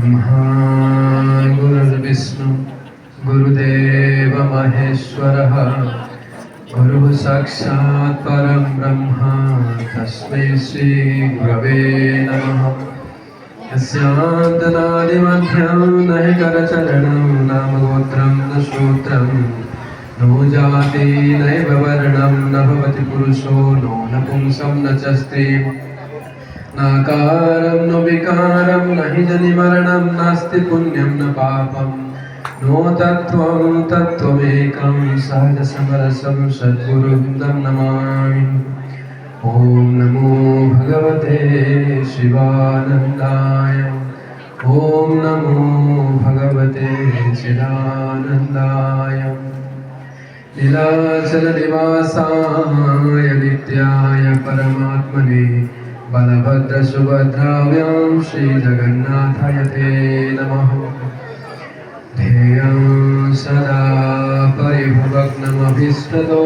गुरुर्ब्रह्मा गुरुर्विष्णु गुरुदेव महेश्वरः गुरुः साक्षात् परं ब्रह्म तस्मै श्री गुरवे नमः। यस्यान्तनादिमध्यं न हि करचरणं नाम गोत्रं न श्रोत्रं नो जाति नैव वर्णं न भवति पुरुषो नो नपुंसं न च स्त्रीं नाकारं न विकारं न हि जनिमरणं नास्ति पुण्यं न पापं नो तत्त्वं तत्त्वमेकं सहजसमरसं सद्गुरुं तं नमामि। ॐ नमो भगवते शिवानन्दाय ॐ नमो भगवते चिदानन्दाय नीलाचलनिवासाय नित्याय परमात्मने बलभद्रसुभद्राभ्यां श्रीजगन्नाथाय ते नमः। ध्येयं सदा परिभवग्नमभीष्टदो